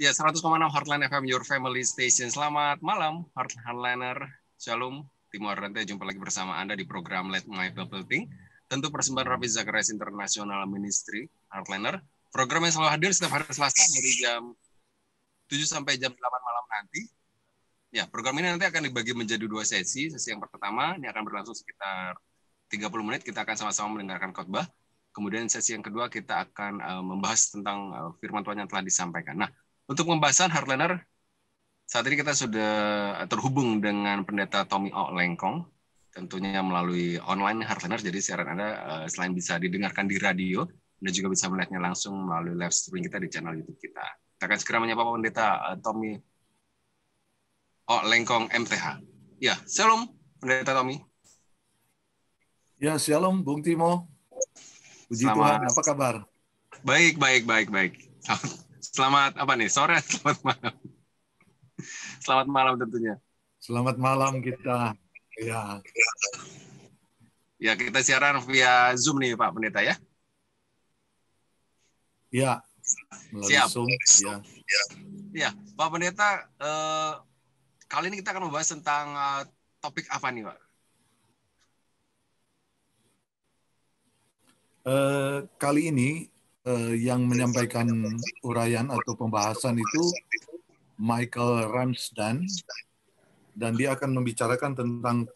Ya, 100,6 Heartline FM, your family station. Selamat malam, Heartliner. Shalom, Timo Arante. Jumpa lagi bersama Anda di program Let My Bible Think. Tentu persembahan Rafi Zacharias International Ministry, Heartliner. Program yang selalu hadir setiap hari Selasa dari jam 7 sampai jam 8 malam nanti. Ya, program ini nanti akan dibagi menjadi 2 sesi. Sesi yang pertama, ini akan berlangsung sekitar 30 menit. Kita akan sama-sama mendengarkan khotbah. Kemudian sesi yang kedua, kita akan membahas tentang firman Tuhan yang telah disampaikan. Nah, untuk pembahasan Heartliner, saat ini kita sudah terhubung dengan Pendeta Tommy O. Lengkong, tentunya melalui online Heartliner, jadi siaran Anda selain bisa didengarkan di radio, Anda juga bisa melihatnya langsung melalui live streaming kita di channel YouTube kita. Kita akan segera menyapa Pendeta Tommy O. Lengkong, MTH. Ya, shalom Pendeta Tommy. Ya, shalom Bung Timo. Puji Tuhan, apa kabar? Baik. Selamat apa nih? Sore, selamat malam. Selamat malam tentunya. Selamat malam kita. Ya. Ya, kita siaran via Zoom nih Pak Pendeta ya. Ya. Siap. Zoom, ya. Ya, Pak Pendeta, kali ini kita akan membahas tentang topik apa nih Pak? Kali ini yang menyampaikan uraian atau pembahasan itu Michael Ramsden, dan dia akan membicarakan tentang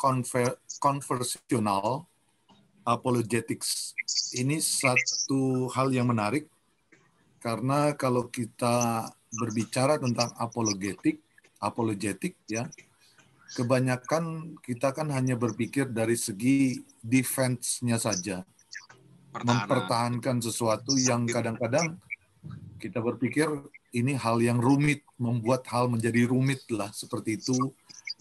conversational apologetics. Ini satu hal yang menarik, karena kalau kita berbicara tentang apologetik ya, kebanyakan kita kan hanya berpikir dari segi defense-nya saja. Mempertahankan sesuatu yang kadang-kadang kita berpikir ini hal yang rumit, membuat hal menjadi rumit lah, seperti itu,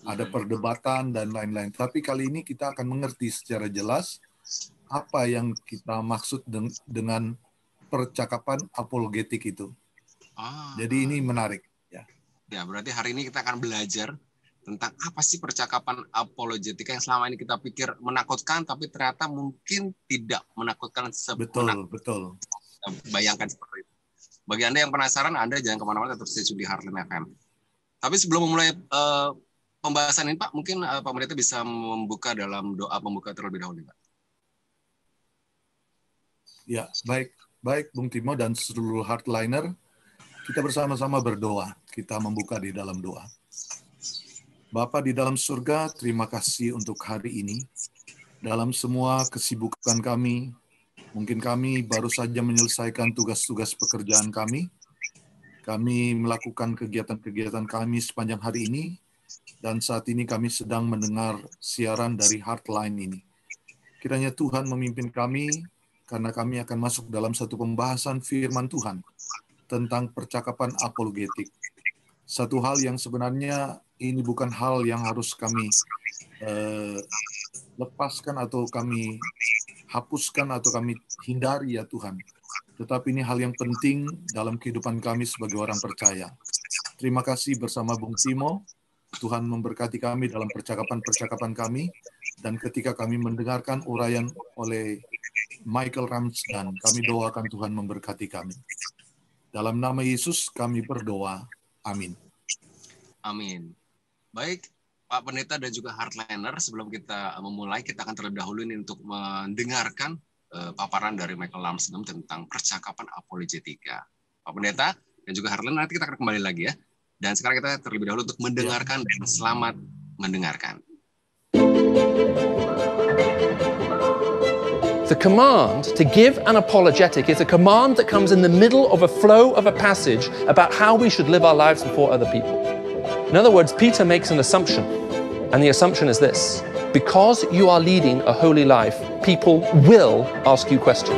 ada perdebatan dan lain-lain. Tapi kali ini kita akan mengerti secara jelas apa yang kita maksud dengan percakapan apologetik itu. Jadi ini menarik. Ya, berarti hari ini kita akan belajar tentang apa sih percakapan apologetika yang selama ini kita pikir menakutkan, tapi ternyata mungkin tidak menakutkan. Betul. Bayangkan seperti itu. Bagi Anda yang penasaran, Anda jangan kemana-mana, tetap stay di Heartline FM. Tapi sebelum memulai pembahasan ini, Pak, mungkin Pak Pendeta bisa membuka dalam doa pembuka terlebih dahulu, Pak. Ya, baik Bung Timo dan seluruh Heartliner, kita bersama-sama berdoa. Kita membuka di dalam doa. Bapa di dalam surga, terima kasih untuk hari ini. Dalam semua kesibukan kami, mungkin kami baru saja menyelesaikan tugas-tugas pekerjaan kami. Kami melakukan kegiatan-kegiatan kami sepanjang hari ini, dan saat ini kami sedang mendengar siaran dari Heartline ini. Kiranya Tuhan memimpin kami, karena kami akan masuk dalam satu pembahasan firman Tuhan tentang percakapan apologetik. Satu hal yang sebenarnya ini bukan hal yang harus kami lepaskan atau kami hapuskan atau kami hindari ya Tuhan. Tetapi ini hal yang penting dalam kehidupan kami sebagai orang percaya. Terima kasih bersama Bung Timo. Tuhan memberkati kami dalam percakapan-percakapan kami. Dan ketika kami mendengarkan uraian oleh Michael Ramsden, kami doakan Tuhan memberkati kami. Dalam nama Yesus kami berdoa. Amin. Amin. Baik, Pak Pendeta dan juga Heartliner, sebelum kita memulai, kita akan terlebih dahulu ini untuk mendengarkan paparan dari Michael Ramsden tentang percakapan apologetika. Pak Pendeta dan juga Heartliner, nanti kita akan kembali lagi ya. Dan sekarang kita terlebih dahulu untuk mendengarkan dan selamat mendengarkan. The command to give an apologetic is a command that comes in the middle of a flow of a passage about how we should live our lives before other people. In other words, Peter makes an assumption, and the assumption is this: because you are leading a holy life, people will ask you questions.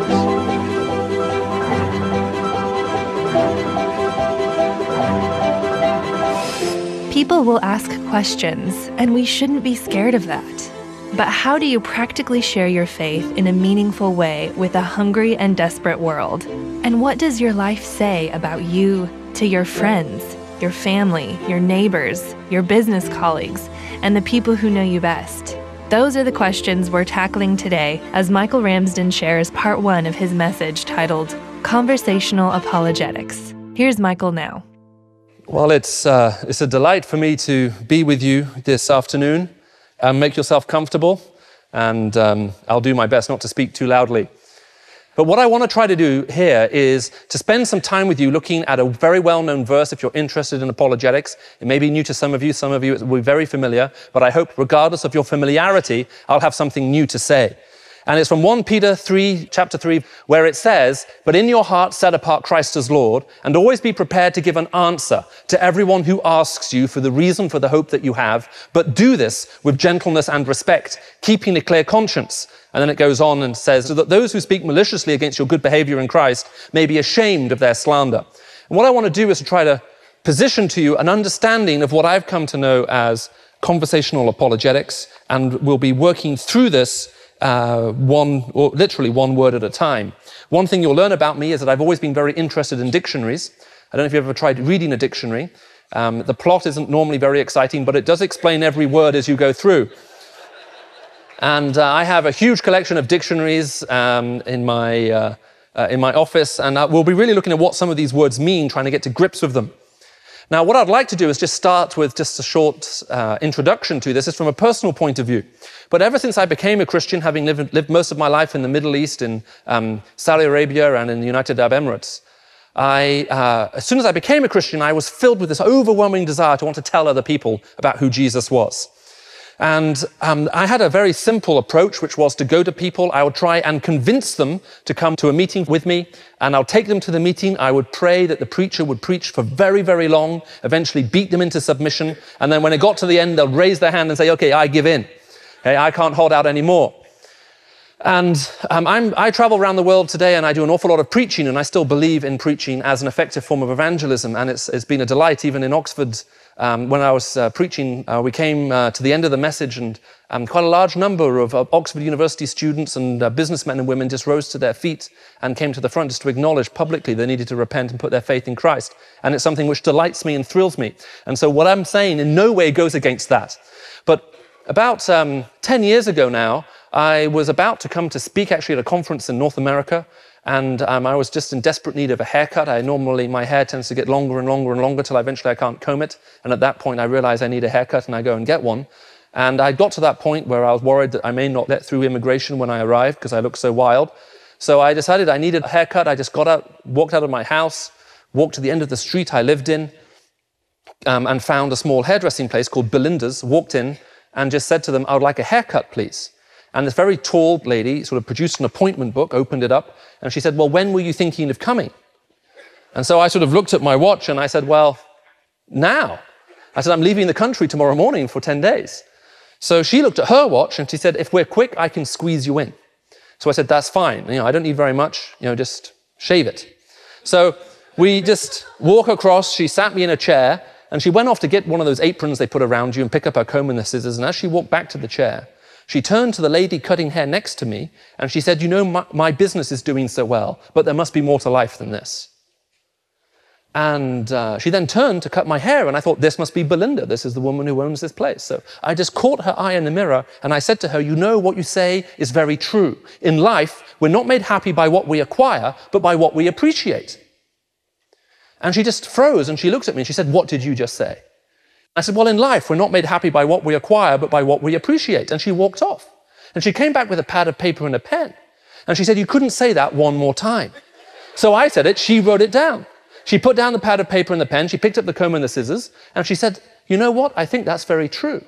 People will ask questions, and we shouldn't be scared of that. But how do you practically share your faith in a meaningful way with a hungry and desperate world? And what does your life say about you to your friends, your family, your neighbors, your business colleagues, and the people who know you best? Those are the questions we're tackling today as Michael Ramsden shares part 1 of his message titled Conversational Apologetics. Here's Michael now. Well, it's a delight for me to be with you this afternoon. Make yourself comfortable, and I'll do my best not to speak too loudly. But what I want to try to do here is to spend some time with you looking at a very well-known verse if you're interested in apologetics. It may be new to some of you it will be very familiar, but I hope regardless of your familiarity, I'll have something new to say. And it's from 1 Peter 3, chapter 3, where it says, "But in your heart set apart Christ as Lord, and always be prepared to give an answer to everyone who asks you for the reason for the hope that you have, but do this with gentleness and respect, keeping a clear conscience." And then it goes on and says, "So that those who speak maliciously against your good behavior in Christ may be ashamed of their slander." And what I want to do is to try to position to you an understanding of what I've come to know as conversational apologetics, and we'll be working through this literally one word at a time. One thing you'll learn about me is that I've always been very interested in dictionaries. I don't know if you've ever tried reading a dictionary. The plot isn't normally very exciting, but it does explain every word as you go through. And I have a huge collection of dictionaries in my office, and we'll be really looking at what some of these words mean, trying to get to grips with them. Now, what I'd like to do is just start with just a short introduction to this. It's from a personal point of view. But ever since I became a Christian, having lived most of my life in the Middle East, in Saudi Arabia and in the United Arab Emirates, as soon as I became a Christian, I was filled with this overwhelming desire to want to tell other people about who Jesus was. And I had a very simple approach, which was to go to people. I would try and convince them to come to a meeting with me, and I'll take them to the meeting. I would pray that the preacher would preach for very, very long, eventually beat them into submission, and then when it got to the end, they'll raise their hand and say, "Okay, I give in. Okay, I can't hold out anymore." And I travel around the world today, and I do an awful lot of preaching, and I still believe in preaching as an effective form of evangelism, and it's been a delight. Even in Oxford, when I was preaching, we came to the end of the message, and quite a large number of Oxford University students and businessmen and women just rose to their feet and came to the front just to acknowledge publicly they needed to repent and put their faith in Christ. And it's something which delights me and thrills me. And so what I'm saying in no way goes against that. But about 10 years ago now, I was about to come to speak actually at a conference in North America, and I was just in desperate need of a haircut. My hair tends to get longer and longer and longer till eventually I can't comb it. And at that point, I realize I need a haircut, and I go and get one. And I got to that point where I was worried that I may not let through immigration when I arrived because I looked so wild. So I decided I needed a haircut. I just got out, walked out of my house, walked to the end of the street I lived in, and found a small hairdressing place called Belinda's, walked in and just said to them, "I would like a haircut, please." And this very tall lady sort of produced an appointment book, opened it up, and she said, "Well, when were you thinking of coming?" And so I sort of looked at my watch and I said, "Well, now." I said, "I'm leaving the country tomorrow morning for 10 days. So she looked at her watch and she said, "If we're quick, I can squeeze you in." So I said, "That's fine. I don't need very much. Just shave it." So we just walk across. She sat me in a chair and she went off to get one of those aprons they put around you and pick up her comb and the scissors. And as she walked back to the chair, she turned to the lady cutting hair next to me and she said, my business is doing so well, but there must be more to life than this." And she then turned to cut my hair, and I thought, this must be Belinda. This is the woman who owns this place. So I just caught her eye in the mirror, and I said to her, "What you say is very true. In life, we're not made happy by what we acquire, but by what we appreciate." And she just froze, and she looked at me, and she said, "What did you just say?" I said, "Well, in life, we're not made happy by what we acquire, but by what we appreciate." And she walked off. And she came back with a pad of paper and a pen. And she said, "You couldn't say that one more time." So I said it, she wrote it down. She put down the pad of paper and the pen, she picked up the comb and the scissors, and she said, "You know what? I think that's very true."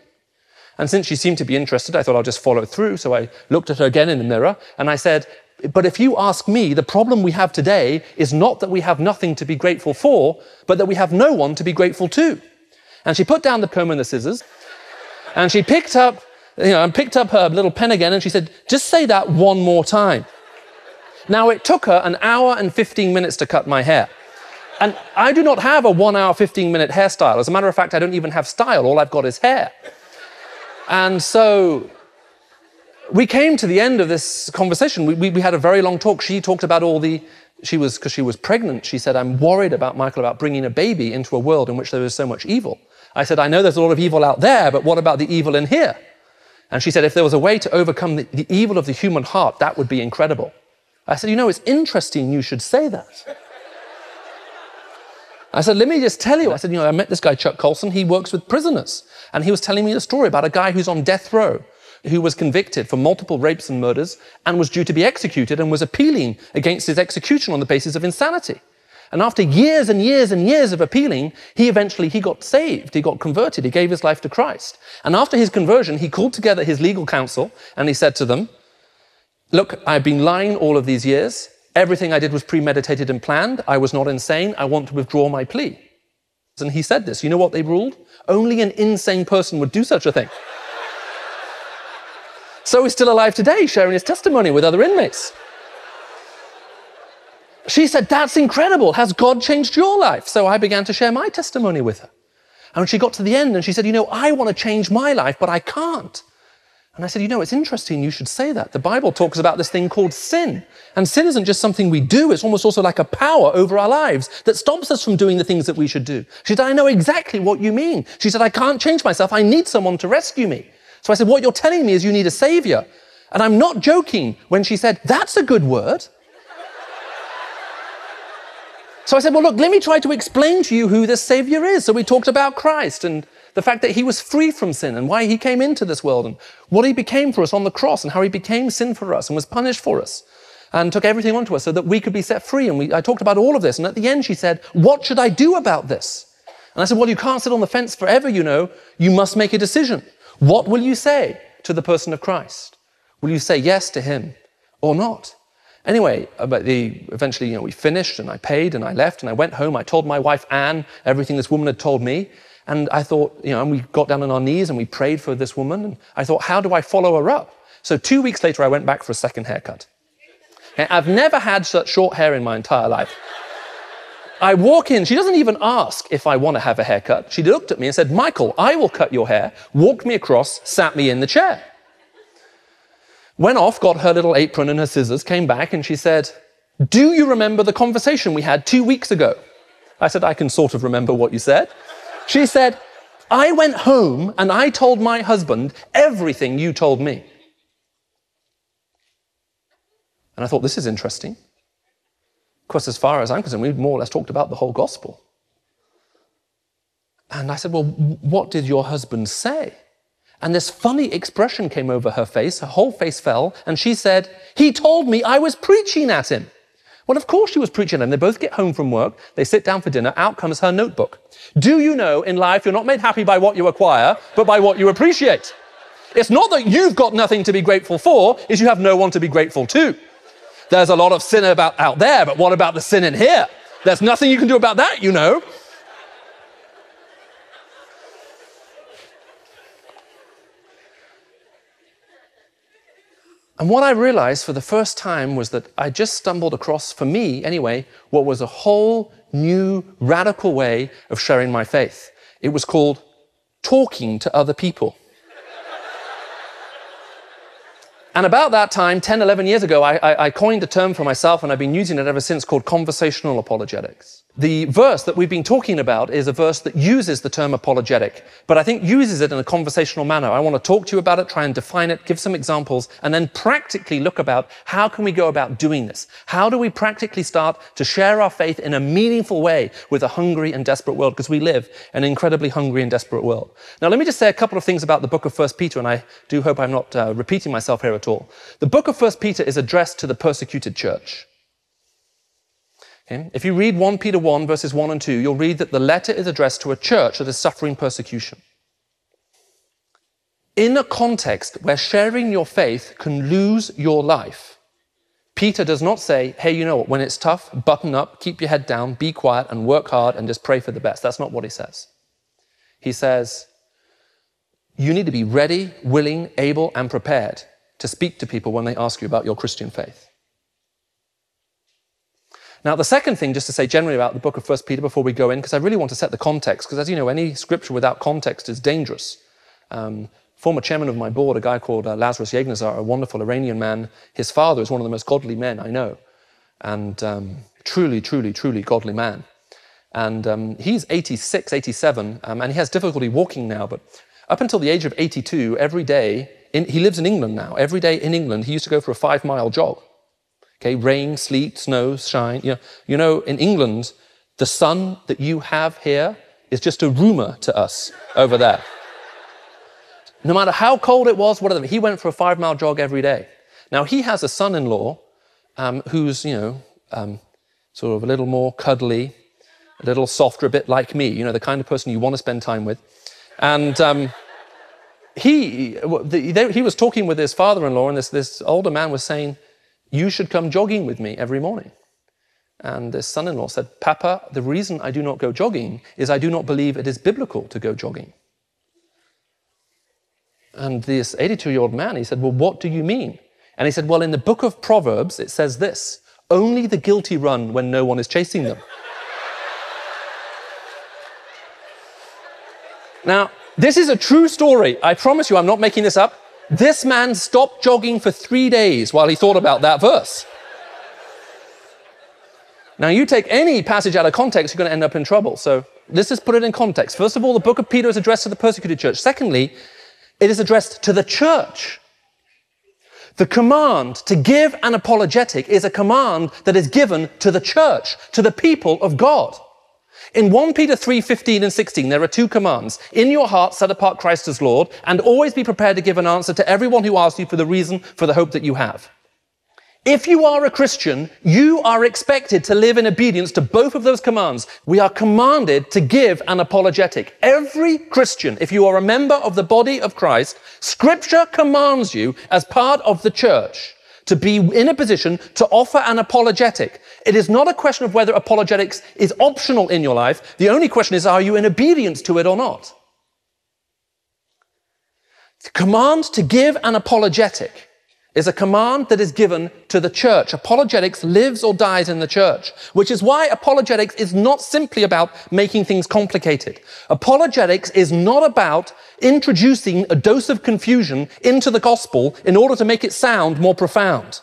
And since she seemed to be interested, I thought I'll just follow through. So I looked at her again in the mirror, and I said, "But if you ask me, the problem we have today is not that we have nothing to be grateful for, but that we have no one to be grateful to." And she put down the comb and the scissors, and she picked up her little pen again, and she said, "Just say that one more time." Now, it took her an hour and 15 minutes to cut my hair. And I do not have a 1 hour, 15-minute hairstyle. As a matter of fact, I don't even have style. All I've got is hair. And so we came to the end of this conversation. We had a very long talk. She talked about because she was pregnant, she said, "I'm worried about, Michael, about bringing a baby into a world in which there is so much evil." I said, "I know there's a lot of evil out there, but what about the evil in here?" And she said, "If there was a way to overcome the evil of the human heart, that would be incredible." I said, "It's interesting you should say that." I said, let me just tell you. I said, I met this guy, Chuck Colson. He works with prisoners. And he was telling me a story about a guy who's on death row, who was convicted for multiple rapes and murders and was due to be executed and was appealing against his execution on the basis of insanity. And after years and years and years of appealing, he got saved, he got converted, he gave his life to Christ. And after his conversion, he called together his legal counsel and he said to them, look, I've been lying all of these years. Everything I did was premeditated and planned. I was not insane. I want to withdraw my plea. And he said this. You know what they ruled? Only an insane person would do such a thing. So he's still alive today, sharing his testimony with other inmates. She said, that's incredible. Has God changed your life? So I began to share my testimony with her. And when she got to the end and she said, I want to change my life, but I can't. And I said, it's interesting you should say that. The Bible talks about this thing called sin. And sin isn't just something we do. It's almost also like a power over our lives that stops us from doing the things that we should do. She said, I know exactly what you mean. She said, I can't change myself. I need someone to rescue me. So I said, what you're telling me is you need a savior. And I'm not joking when she said, that's a good word. So I said, well, look, let me try to explain to you who this savior is. So we talked about Christ and the fact that he was free from sin and why he came into this world and what he became for us on the cross and how he became sin for us and was punished for us and took everything onto us so that we could be set free. And I talked about all of this. And at the end, she said, what should I do about this? And I said, well, you can't sit on the fence forever, You must make a decision. What will you say to the person of Christ? Will you say yes to him or not? Anyway, eventually, we finished and I paid and I left and I went home. I told my wife, Anne, everything this woman had told me. And I thought, and we got down on our knees and we prayed for this woman. And I thought, how do I follow her up? So 2 weeks later, I went back for a second haircut. Okay, I've never had such short hair in my entire life. I walk in, she doesn't even ask if I want to have a haircut. She looked at me and said, Michael, I will cut your hair, walked me across, sat me in the chair. Went off, got her little apron and her scissors, came back and she said, do you remember the conversation we had 2 weeks ago? I said, I can sort of remember what you said. She said, I went home and I told my husband everything you told me. And I thought, this is interesting. Of course, as far as I'm concerned, we've more or less talked about the whole gospel. And I said, well, what did your husband say? And this funny expression came over her face, her whole face fell, and she said, he told me I was preaching at him. Well, of course she was preaching at him. They both get home from work, they sit down for dinner, out comes her notebook. Do you know in life you're not made happy by what you acquire, but by what you appreciate? It's not that you've got nothing to be grateful for, it's you have no one to be grateful to. There's a lot of sin out there, but what about the sin in here? There's nothing you can do about that, And what I realized for the first time was that I just stumbled across, for me anyway, what was a whole new radical way of sharing my faith. It was called talking to other people. And about that time, 10, 11 years ago, I coined a term for myself, and I've been using it ever since, called conversational apologetics. The verse that we've been talking about is a verse that uses the term apologetic, but I think uses it in a conversational manner. I want to talk to you about it, try and define it, give some examples, and then practically look about how can we go about doing this? How do we practically start to share our faith in a meaningful way with a hungry and desperate world? Because we live in an incredibly hungry and desperate world. Now, let me just say a couple of things about the book of 1 Peter, and I do hope I'm not repeating myself here at all. The book of 1 Peter is addressed to the persecuted church. Okay? If you read 1 Peter 1, verses 1 and 2, you'll read that the letter is addressed to a church that is suffering persecution. In a context where sharing your faith can lose your life, Peter does not say, hey, you know what, when it's tough, button up, keep your head down, be quiet and work hard and just pray for the best. That's not what he says. He says, you need to be ready, willing, able, and prepared to speak to people when they ask you about your Christian faith. Now, the second thing, just to say generally about the book of 1 Peter before we go in, because I really want to set the context, because as you know, any scripture without context is dangerous. Former chairman of my board, a guy called Lazarus Yegnazar, a wonderful Iranian man, his father is one of the most godly men I know, and truly, truly, truly godly man. And he's 86, 87, and he has difficulty walking now, but up until the age of 82, every day, he lives in England now, every day in England, he used to go for a 5-mile jog. Okay, rain, sleet, snow, shine. You know, in England, the sun that you have here is just a rumor to us over there. No matter how cold it was, whatever, he went for a 5-mile jog every day. Now, he has a son-in-law who's, sort of a little more cuddly, a little softer, a bit like me, the kind of person you want to spend time with. And he was talking with his father-in-law, and this older man was saying, you should come jogging with me every morning. And this son-in-law said, Papa, the reason I do not go jogging is I do not believe it is biblical to go jogging. And this 82-year-old man, he said, well, what do you mean? And he said, well, in the book of Proverbs, it says this, only the guilty run when no one is chasing them. Now, this is a true story. I promise you, I'm not making this up. This man stopped jogging for 3 days while he thought about that verse. Now, you take any passage out of context, you're going to end up in trouble. So let's just put it in context. First of all, the book of Peter is addressed to the persecuted church. Secondly, it is addressed to the church. The command to give an apologetic is a command that is given to the church, to the people of God. In 1 Peter 3:15 and 16, there are 2 commands. In your heart, set apart Christ as Lord, and always be prepared to give an answer to everyone who asks you for the reason for the hope that you have. If you are a Christian, you are expected to live in obedience to both of those commands. We are commanded to give an apologetic. Every Christian, if you are a member of the body of Christ, Scripture commands you as part of the church to be in a position to offer an apologetic. It is not a question of whether apologetics is optional in your life. The only question is, are you in obedience to it or not? The command to give an apologetic is a command that is given to the church. Apologetics lives or dies in the church, which is why apologetics is not simply about making things complicated. Apologetics is not about introducing a dose of confusion into the gospel in order to make it sound more profound.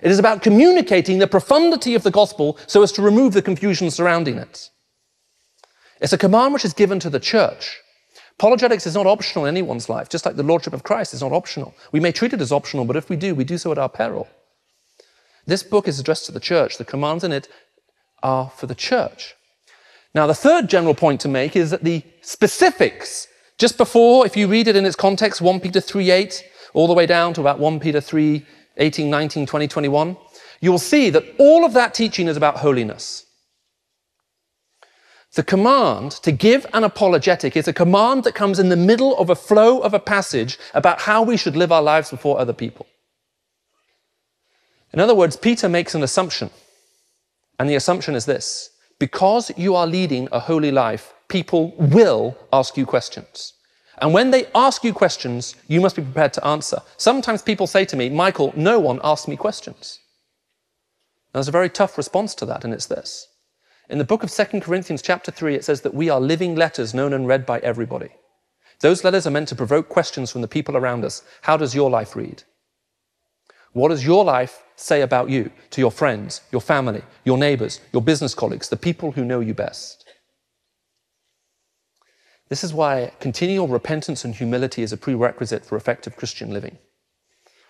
It is about communicating the profundity of the gospel so as to remove the confusion surrounding it. It's a command which is given to the church. Apologetics is not optional in anyone's life, just like the Lordship of Christ is not optional. We may treat it as optional, but if we do so at our peril. This book is addressed to the church. The commands in it are for the church. Now, the third general point to make is that the specifics, just before, if you read it in its context, 1 Peter 3:8, all the way down to about 1 Peter 3:18, 19, 20, 21, you will see that all of that teaching is about holiness. The command to give an apologetic is a command that comes in the middle of a flow of a passage about how we should live our lives before other people. In other words, Peter makes an assumption, and the assumption is this: because you are leading a holy life, people will ask you questions. And when they ask you questions, you must be prepared to answer. Sometimes people say to me, Michael, no one asks me questions. Now, there's a very tough response to that, and it's this. In the book of 2 Corinthians chapter 3, it says that we are living letters known and read by everybody. Those letters are meant to provoke questions from the people around us. How does your life read? What does your life say about you to your friends, your family, your neighbors, your business colleagues, the people who know you best? This is why continual repentance and humility is a prerequisite for effective Christian living.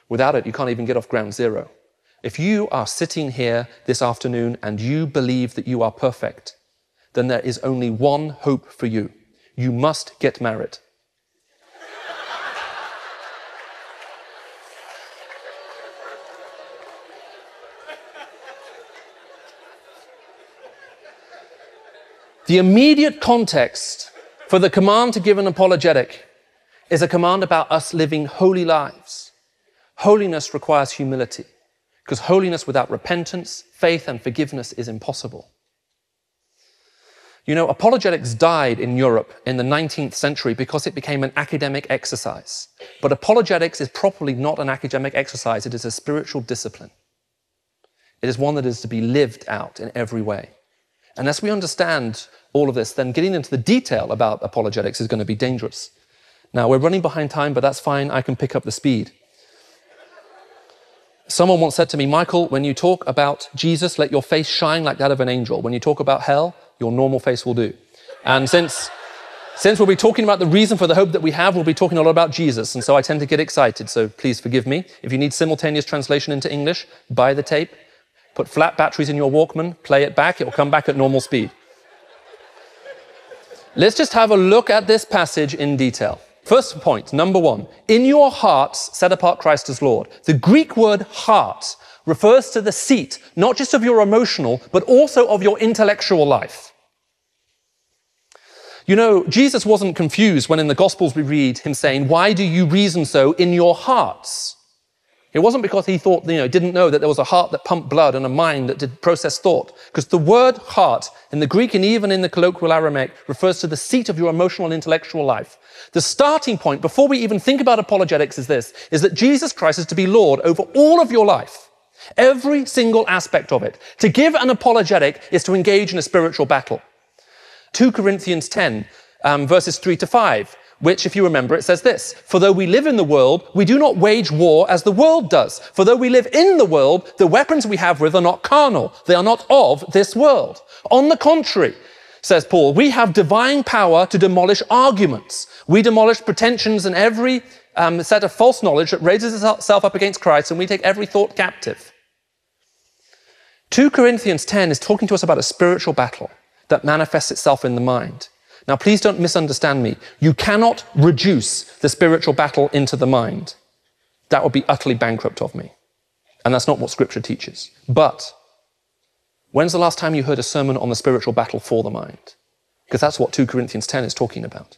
Without it, you can't even get off ground zero. If you are sitting here this afternoon and you believe that you are perfect, then there is only one hope for you. You must get married. The immediate context for the command to give an apologetic is a command about us living holy lives. Holiness requires humility, because holiness without repentance, faith, and forgiveness is impossible. You know, apologetics died in Europe in the 19th century because it became an academic exercise. But apologetics is properly not an academic exercise. It is a spiritual discipline. It is one that is to be lived out in every way. Unless we understand all of this, then getting into the detail about apologetics is going to be dangerous. Now, we're running behind time, but that's fine. I can pick up the speed. Someone once said to me, Michael, when you talk about Jesus, let your face shine like that of an angel. When you talk about hell, your normal face will do. And since we'll be talking about the reason for the hope that we have, we'll be talking a lot about Jesus. And so I tend to get excited. So please forgive me. If you need simultaneous translation into English, buy the tape, put flat batteries in your Walkman, play it back. It will come back at normal speed. Let's just have a look at this passage in detail. First point, number one, in your hearts set apart Christ as Lord. The Greek word heart refers to the seat, not just of your emotional, but also of your intellectual life. You know, Jesus wasn't confused when in the Gospels we read him saying, why do you reason so in your hearts? It wasn't because he thought, didn't know that there was a heart that pumped blood and a mind that did process thought. Because the word heart in the Greek and even in the colloquial Aramaic refers to the seat of your emotional and intellectual life. The starting point before we even think about apologetics is that Jesus Christ is to be Lord over all of your life. Every single aspect of it. To give an apologetic is to engage in a spiritual battle. 2 Corinthians 10, verses 3-5. Which, if you remember, it says this, for though we live in the world, we do not wage war as the world does. For though we live in the world, the weapons we have with are not carnal. They are not of this world. On the contrary, says Paul, we have divine power to demolish arguments. We demolish pretensions and every set of false knowledge that raises itself up against Christ, and we take every thought captive. 2 Corinthians 10 is talking to us about a spiritual battle that manifests itself in the mind. Now, please don't misunderstand me. You cannot reduce the spiritual battle into the mind. That would be utterly bankrupt of me. And that's not what Scripture teaches. But when's the last time you heard a sermon on the spiritual battle for the mind? Because that's what 2 Corinthians 10 is talking about.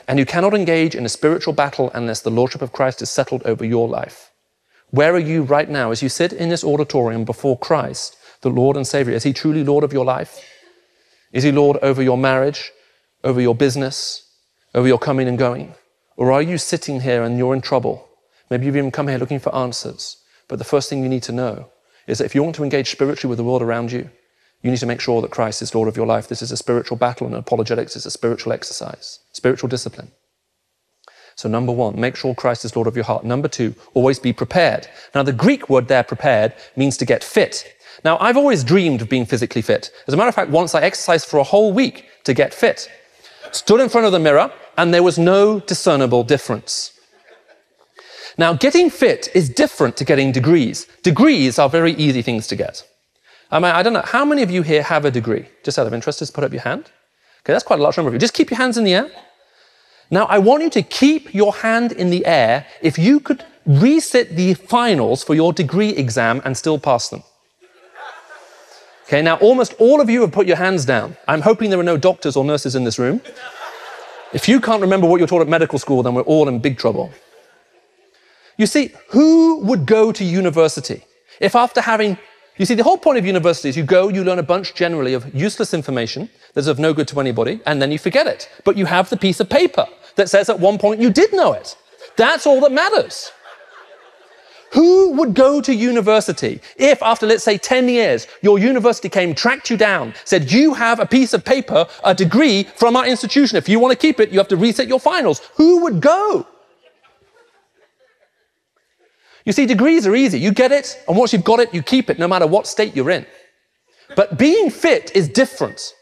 And you cannot engage in a spiritual battle unless the Lordship of Christ is settled over your life. Where are you right now as you sit in this auditorium before Christ, the Lord and Savior? Is he truly Lord of your life? Is he Lord over your marriage, over your business, over your coming and going? Or are you sitting here and you're in trouble? Maybe you've even come here looking for answers. But the first thing you need to know is that if you want to engage spiritually with the world around you, you need to make sure that Christ is Lord of your life. This is a spiritual battle, and apologetics is a spiritual exercise, spiritual discipline. So number one, make sure Christ is Lord of your heart. Number two, always be prepared. Now the Greek word there, prepared, means to get fit. Now, I've always dreamed of being physically fit. As a matter of fact, once I exercised for a whole week to get fit. Stood in front of the mirror, and there was no discernible difference. Now, getting fit is different to getting degrees. Degrees are very easy things to get. I don't know, how many of you here have a degree? Just out of interest, just put up your hand. Okay, that's quite a large number of you. Just keep your hands in the air. Now, I want you to keep your hand in the air if you could resit the finals for your degree exam and still pass them. Okay, now almost all of you have put your hands down. I'm hoping there are no doctors or nurses in this room. If you can't remember what you're taught at medical school, then we're all in big trouble. You see, who would go to university if after having... You see, the whole point of university is you go, you learn a bunch generally of useless information that's of no good to anybody, and then you forget it. But you have the piece of paper that says at one point you did know it. That's all that matters. Who would go to university if after, let's say, 10 years, your university came, tracked you down, said, you have a piece of paper, a degree from our institution. If you want to keep it, you have to reset your finals. Who would go? You see, degrees are easy. You get it, and once you've got it, you keep it, no matter what state you're in. But being fit is different.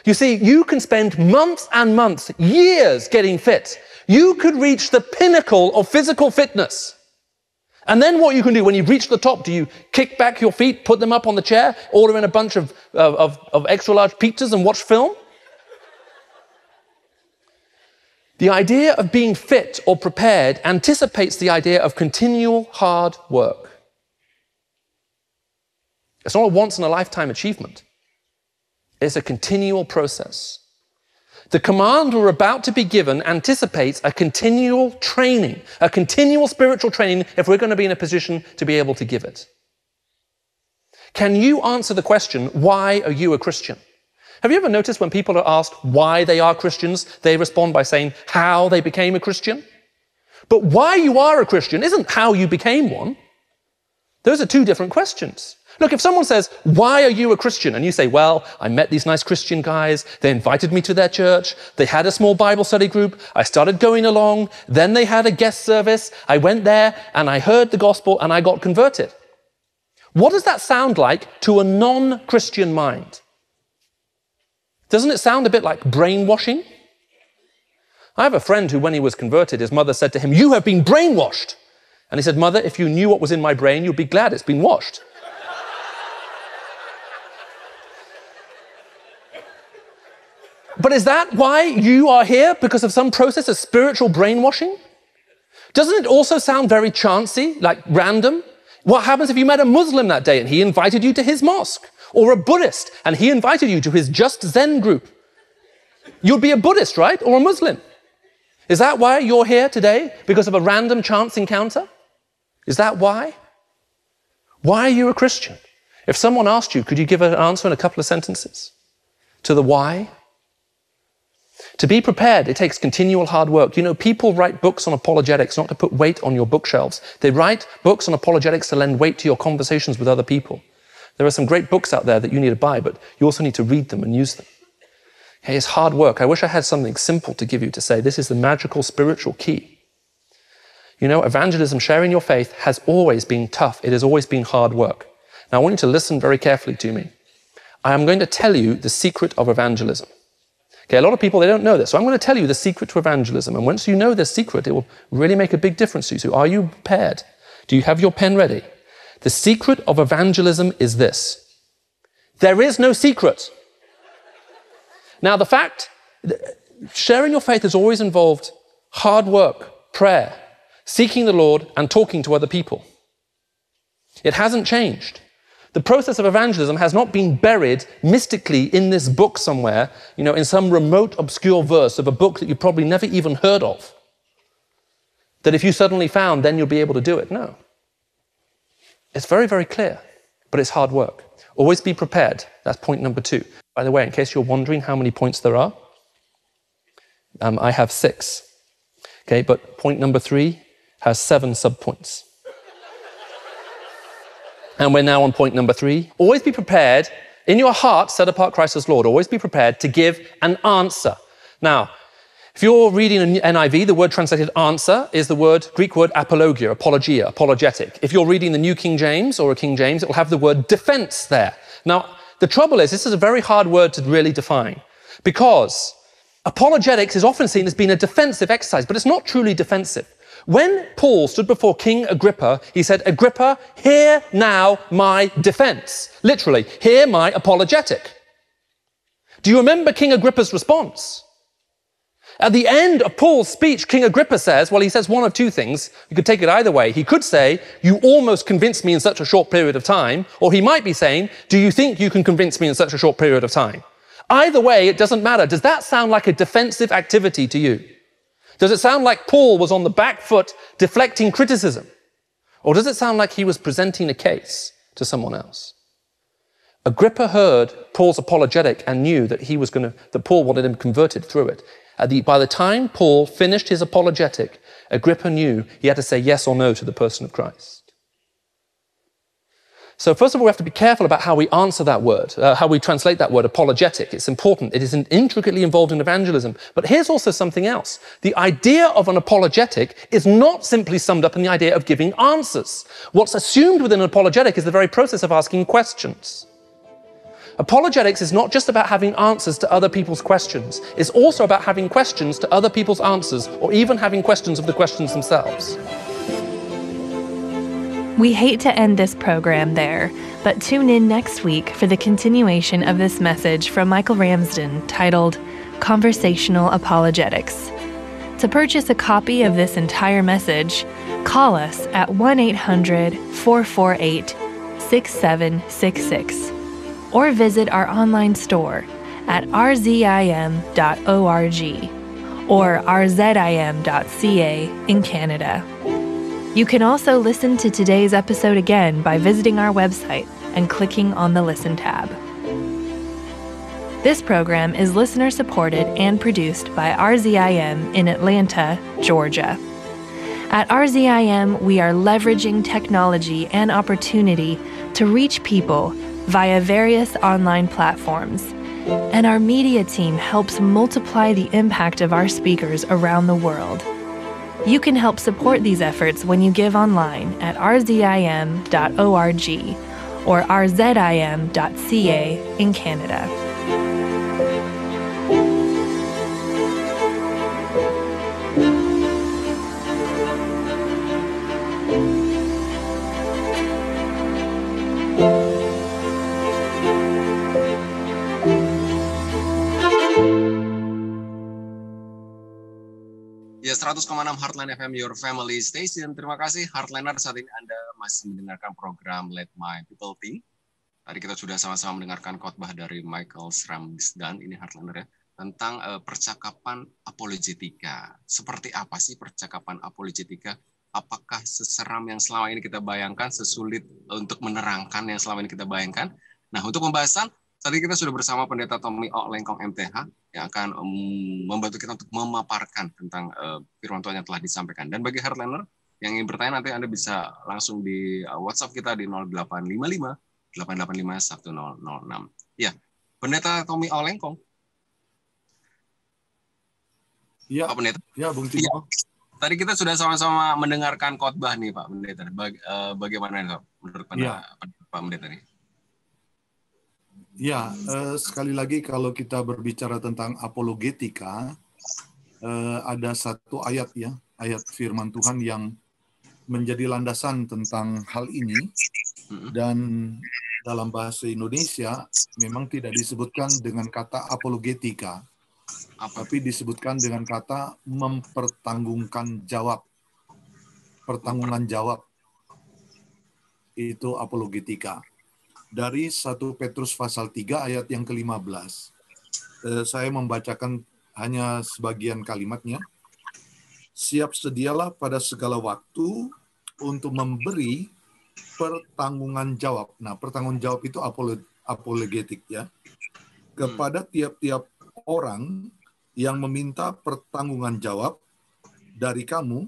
You see, you can spend months and months, years getting fit. You could reach the pinnacle of physical fitness. And then what you can do when you've reached the top, do you kick back your feet, put them up on the chair, order in a bunch of extra large pizzas and watch film? The idea of being fit or prepared anticipates the idea of continual hard work. It's not a once-in-a-lifetime achievement. It's a continual process. The command we're about to be given anticipates a continual training, a continual spiritual training if we're going to be in a position to be able to give it. Can you answer the question, why are you a Christian? Have you ever noticed when people are asked why they are Christians, they respond by saying how they became a Christian? But why you are a Christian isn't how you became one. Those are two different questions. Look, if someone says, why are you a Christian? And you say, well, I met these nice Christian guys. They invited me to their church. They had a small Bible study group. I started going along. Then they had a guest service. I went there and I heard the gospel and I got converted. What does that sound like to a non-Christian mind? Doesn't it sound a bit like brainwashing? I have a friend who, when he was converted, his mother said to him, you have been brainwashed. And he said, Mother, if you knew what was in my brain, you'd be glad it's been washed. But is that why you are here? Because of some process of spiritual brainwashing? Doesn't it also sound very chancy, like random? What happens if you met a Muslim that day and he invited you to his mosque? Or a Buddhist and he invited you to his Just Zen group? You'd be a Buddhist, right? Or a Muslim. Is that why you're here today? Because of a random chance encounter? Is that why? Why are you a Christian? If someone asked you, could you give an answer in a couple of sentences to the why? To be prepared, it takes continual hard work. You know, people write books on apologetics not to put weight on your bookshelves. They write books on apologetics to lend weight to your conversations with other people. There are some great books out there that you need to buy, but you also need to read them and use them. Okay, it's hard work. I wish I had something simple to give you to say, this is the magical spiritual key. You know, evangelism, sharing your faith, has always been tough. It has always been hard work. Now, I want you to listen very carefully to me. I am going to tell you the secret of evangelism. Okay, a lot of people, they don't know this. So I'm going to tell you the secret to evangelism. And once you know this secret, it will really make a big difference to you. So are you prepared? Do you have your pen ready? The secret of evangelism is this. There is no secret. Now, the fact, sharing your faith has always involved hard work, prayer, seeking the Lord, and talking to other people. It hasn't changed. The process of evangelism has not been buried mystically in this book somewhere, you know, in some remote, obscure verse of a book that you probably never even heard of. That if you suddenly found, then you'll be able to do it. No. It's very, very clear, but it's hard work. Always be prepared. That's point number 2. By the way, in case you're wondering how many points there are, I have 6. Okay, but point number 3 has 7 subpoints. And we're now on point number 3. Always be prepared, in your heart, set apart Christ as Lord. Always be prepared to give an answer. Now, if you're reading an NIV, the word translated answer is the Greek word apologia, apologetic. If you're reading the New King James or a King James, it will have the word defense there. Now, the trouble is, this is a very hard word to really define, because apologetics is often seen as being a defensive exercise, but it's not truly defensive. When Paul stood before King Agrippa, he said, Agrippa, hear now my defense. Literally, hear my apologetic. Do you remember King Agrippa's response? At the end of Paul's speech, King Agrippa says, well, he says one of 2 things. You could take it either way. He could say, you almost convinced me in such a short period of time. Or he might be saying, do you think you can convince me in such a short period of time? Either way, it doesn't matter. Does that sound like a defensive activity to you? Does it sound like Paul was on the back foot deflecting criticism? Or does it sound like he was presenting a case to someone else? Agrippa heard Paul's apologetic and knew that that Paul wanted him converted through it. By the time Paul finished his apologetic, Agrippa knew he had to say yes or no to the person of Christ. So first of all, we have to be careful about how we answer that word, how we translate that word, apologetic. It's important. It is intricately involved in evangelism. But here's also something else. The idea of an apologetic is not simply summed up in the idea of giving answers. What's assumed within an apologetic is the very process of asking questions. Apologetics is not just about having answers to other people's questions. It's also about having questions to other people's answers, or even having questions of the questions themselves. We hate to end this program there, but tune in next week for the continuation of this message from Michael Ramsden titled Conversational Apologetics. To purchase a copy of this entire message, call us at 1-800-448-6766 or visit our online store at rzim.org or rzim.ca in Canada. You can also listen to today's episode again by visiting our website and clicking on the Listen tab. This program is listener-supported and produced by RZIM in Atlanta, Georgia. At RZIM, we are leveraging technology and opportunity to reach people via various online platforms, and our media team helps multiply the impact of our speakers around the world. You can help support these efforts when you give online at rzim.org or rzim.ca in Canada. Ya, 100,6 Heartline FM, your family station. Terima kasih Heartliner, saat ini Anda masih mendengarkan program Let My People Think. Tadi kita sudah sama-sama mendengarkan khotbah dari Michael Ramsden, ini Heartliner ya, tentang percakapan apologetika. Seperti apa sih percakapan apologetika? Apakah seseram yang selama ini kita bayangkan, sesulit untuk menerangkan yang selama ini kita bayangkan? Nah, untuk pembahasan, tadi kita sudah bersama Pendeta Tommy O. Lengkong MTH yang akan membantu kita untuk memaparkan tentang firman Tuhan yang telah disampaikan. Dan bagi Heartliner yang ingin bertanya, nanti Anda bisa langsung di WhatsApp kita di 0855 885 1006. Ya, Pendeta Tommy O. Lengkong. Ya, Pak Pendeta. Ya, Bung Timo. Ya. Tadi kita sudah sama-sama mendengarkan khotbah nih, Pak Pendeta. Bagaimana Pak, menurut Pak Pendeta nih? Ya, sekali lagi kalau kita berbicara tentang apologetika, ada satu ayat ya, ayat firman Tuhan yang menjadi landasan tentang hal ini, dan dalam bahasa Indonesia memang tidak disebutkan dengan kata apologetika, tapi disebutkan dengan kata mempertanggungan jawab. Pertanggungan jawab itu apologetika. Dari 1 Petrus pasal 3 ayat yang ke-15. Saya membacakan hanya sebagian kalimatnya. Siap sedialah pada segala waktu untuk memberi pertanggungan jawab. Nah, pertanggungan jawab itu apologetik ya. Kepada tiap-tiap orang yang meminta pertanggungan jawab dari kamu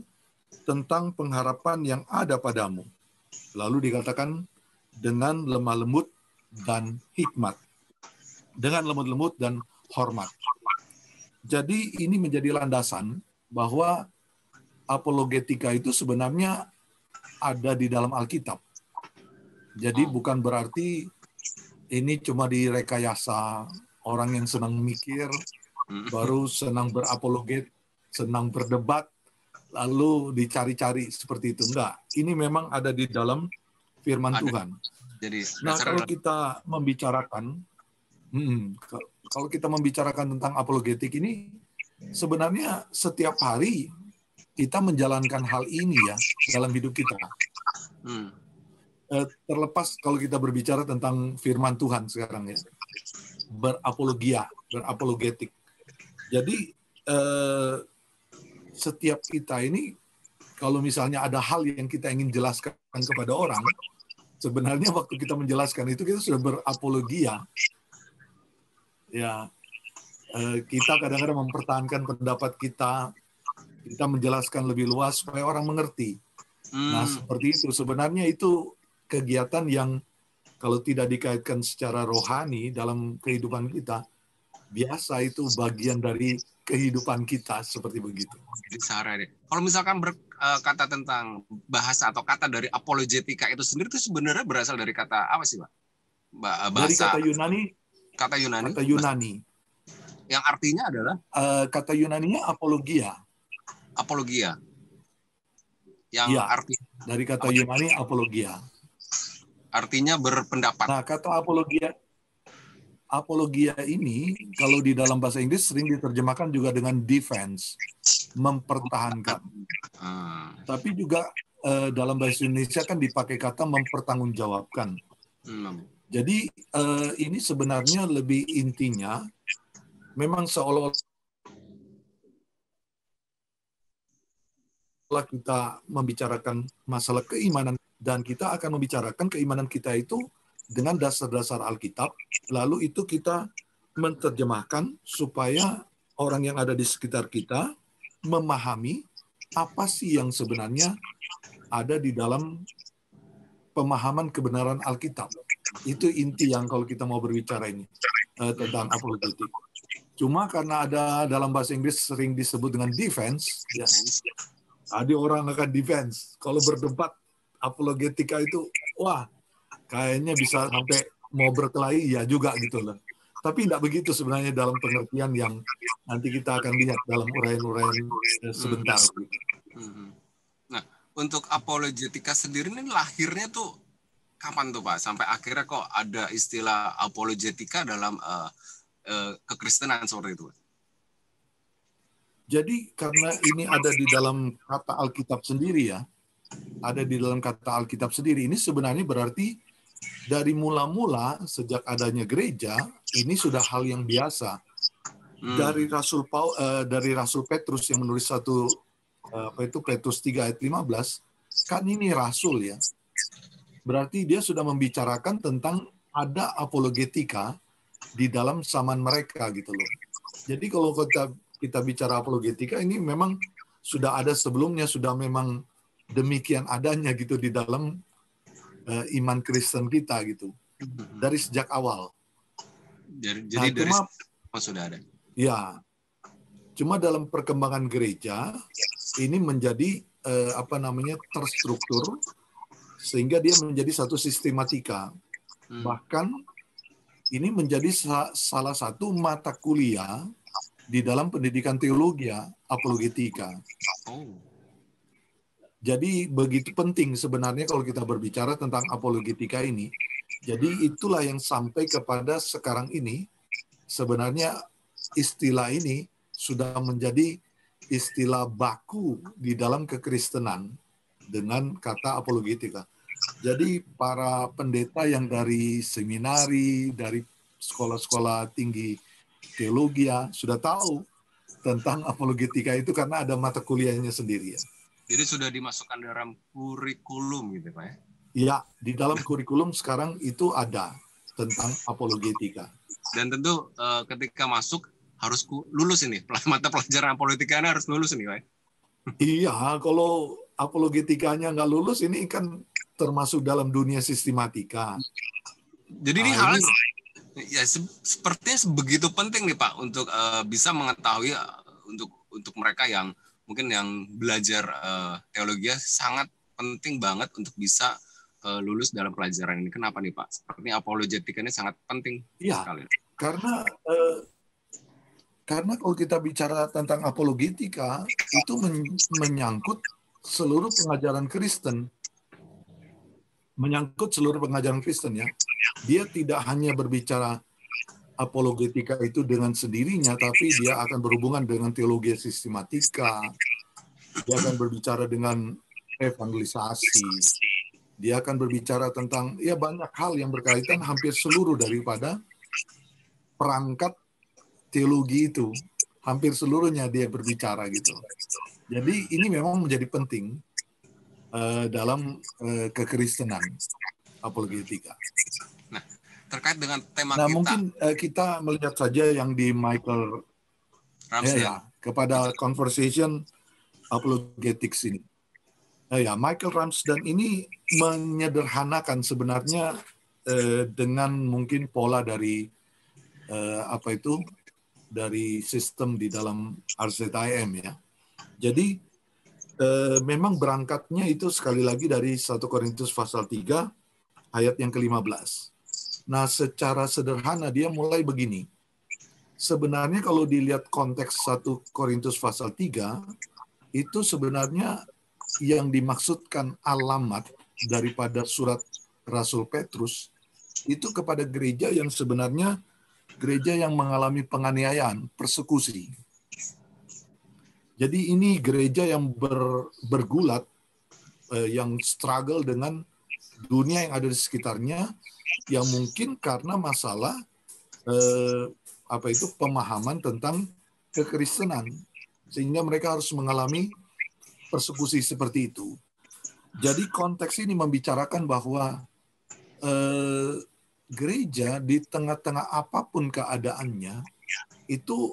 tentang pengharapan yang ada padamu. Lalu dikatakan dengan lemah lembut dan hikmat. Dengan lemah lembut dan hormat. Jadi ini menjadi landasan bahwa apologetika itu sebenarnya ada di dalam Alkitab. Jadi bukan berarti ini cuma direkayasa orang yang senang mikir, baru senang berapologet, senang berdebat, lalu dicari-cari seperti itu. Enggak, ini memang ada di dalam firman Tuhan. Jadi, nah, kalau kita membicarakan tentang apologetik ini, sebenarnya setiap hari kita menjalankan hal ini ya dalam hidup kita. Terlepas kalau kita berbicara tentang firman Tuhan sekarang ya, berapologetik. Jadi setiap kita ini, kalau misalnya ada hal yang kita ingin jelaskan kepada orang, sebenarnya waktu kita menjelaskan itu kita sudah berapologia. Ya, kita kadang-kadang mempertahankan pendapat kita menjelaskan lebih luas supaya orang mengerti. Nah, seperti itu. Sebenarnya itu kegiatan yang kalau tidak dikaitkan secara rohani dalam kehidupan kita, biasa itu bagian dari kehidupan kita, seperti begitu. Jadi sehari. Kalau misalkan berkata tentang bahasa atau kata dari apologetika itu sendiri, itu sebenarnya berasal dari kata apa sih, Pak? Bahasa, dari kata Yunani. Kata Yunani. Kata Yunani. Yang artinya adalah? Kata Yunaninya apologia. Apologia. Yang ya, artinya? Dari kata Yunani apologia. Artinya berpendapat. Nah, kata apologia ini kalau di dalam bahasa Inggris sering diterjemahkan juga dengan defense, mempertahankan. Tapi juga dalam bahasa Indonesia kan dipakai kata mempertanggungjawabkan. Jadi ini sebenarnya lebih intinya memang seolah-olah kita membicarakan masalah keimanan, dan kita akan membicarakan keimanan kita itu dengan dasar-dasar Alkitab, lalu itu kita menerjemahkan supaya orang yang ada di sekitar kita memahami apa sih yang sebenarnya ada di dalam pemahaman kebenaran Alkitab. Itu inti yang kalau kita mau berbicara ini tentang apologetik. Cuma karena ada dalam bahasa Inggris sering disebut dengan defense, ya, ada orang akan defense. Kalau berdebat apologetika itu, wah, kayaknya bisa sampai mau berkelahi ya juga gitu loh. Tapi tidak begitu sebenarnya dalam pengertian yang nanti kita akan lihat dalam uraian-uraian sebentar. Nah, untuk apologetika sendiri ini lahirnya tuh kapan tuh Pak? Sampai akhirnya kok ada istilah apologetika dalam kekristenan seperti itu? Jadi karena ini ada di dalam kata Alkitab sendiri ya, ada di dalam kata Alkitab sendiri, ini sebenarnya berarti dari mula-mula sejak adanya gereja, ini sudah hal yang biasa. Dari Rasul Petrus yang menulis Petrus 3 ayat 15, kan ini rasul ya. Berarti dia sudah membicarakan tentang ada apologetika di dalam zaman mereka gitu loh. Jadi kalau kita bicara apologetika ini memang sudah ada sebelumnya, sudah memang demikian adanya gitu di dalam iman Kristen kita gitu. Dari sejak awal. Jadi dari sudah ada. Ya. Cuma dalam perkembangan gereja ini menjadi terstruktur sehingga dia menjadi satu sistematika. Bahkan ini menjadi salah satu mata kuliah di dalam pendidikan teologi, apologetika. Jadi begitu penting sebenarnya kalau kita berbicara tentang apologetika ini. Jadi itulah yang sampai kepada sekarang ini sebenarnya istilah ini sudah menjadi istilah baku di dalam kekristenan dengan kata apologetika. Jadi para pendeta yang dari seminari, dari sekolah-sekolah tinggi teologi sudah tahu tentang apologetika itu karena ada mata kuliahnya sendiri ya. Jadi sudah dimasukkan dalam kurikulum gitu Pak ya? Ya, di dalam kurikulum sekarang itu ada tentang apologetika. Dan tentu ketika masuk harus lulus ini, mata pelajaran apologetika harus lulus ini Pak. Iya, kalau apologetikanya nggak lulus ini kan termasuk dalam dunia sistematika. Jadi ini hal ya sepertinya begitu penting nih Pak untuk bisa mengetahui untuk mereka yang mungkin yang belajar teologi sangat penting banget untuk bisa lulus dalam pelajaran ini. Kenapa nih Pak? Sepertinya apologetika ini sangat penting sekali. Karena kalau kita bicara tentang apologetika itu menyangkut seluruh pengajaran Kristen. Menyangkut seluruh pengajaran Kristen ya. Dia tidak hanya berbicara apologetika itu dengan sendirinya, tapi dia akan berhubungan dengan teologi sistematika. Dia akan berbicara dengan evangelisasi. Dia akan berbicara tentang ya banyak hal yang berkaitan hampir seluruh daripada perangkat teologi itu. Hampir seluruhnya dia berbicara gitu. Jadi ini memang menjadi penting dalam kekristenan apologetika. Nah, terkait dengan tema kita. Mungkin kita melihat saja yang di Michael Ramsden kepada Conversation Apologetics ini. Michael Ramsden ini menyederhanakan sebenarnya dengan mungkin pola dari dari sistem di dalam RZIM ya. Jadi memang berangkatnya itu sekali lagi dari 1 Korintus pasal 3 ayat yang ke-15. Nah, secara sederhana dia mulai begini. Sebenarnya kalau dilihat konteks 1 Korintus pasal 3, itu sebenarnya yang dimaksudkan alamat daripada surat Rasul Petrus itu kepada gereja yang sebenarnya gereja yang mengalami penganiayaan, persekusi. Jadi ini gereja yang bergulat, yang struggle dengan dunia yang ada di sekitarnya, yang mungkin karena masalah pemahaman tentang kekristenan, sehingga mereka harus mengalami persekusi seperti itu. Jadi konteks ini membicarakan bahwa gereja di tengah-tengah apapun keadaannya itu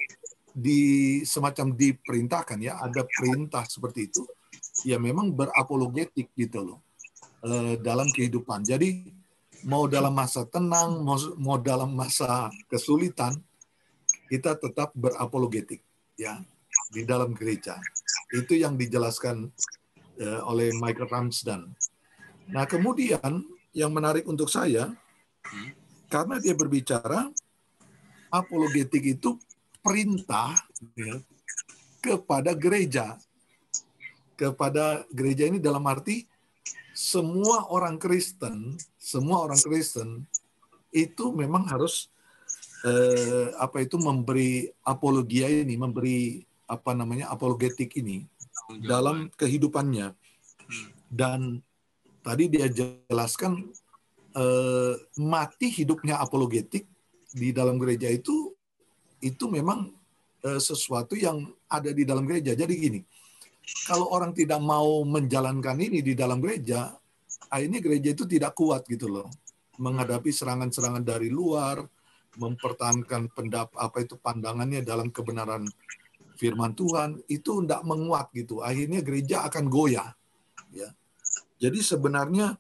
semacam diperintahkan ya, ada perintah seperti itu ya, memang berapologetik gitu loh dalam kehidupan. Jadi mau dalam masa tenang, mau dalam masa kesulitan, kita tetap berapologetik ya di dalam gereja. Itu yang dijelaskan oleh Michael Ramsden. Nah, kemudian yang menarik untuk saya karena dia berbicara apologetik itu perintah ya, kepada gereja. Kepada gereja ini dalam arti semua orang Kristen itu memang harus memberi apologia ini, memberi apologetik ini dalam kehidupannya. Dan tadi dia jelaskan mati hidupnya apologetik di dalam gereja itu memang sesuatu yang ada di dalam gereja. Jadi gini, kalau orang tidak mau menjalankan ini di dalam gereja, akhirnya gereja itu tidak kuat gitu loh, menghadapi serangan-serangan dari luar, mempertahankan pandangannya dalam kebenaran firman Tuhan, itu tidak menguat gitu. Akhirnya gereja akan goyah. Ya. Jadi sebenarnya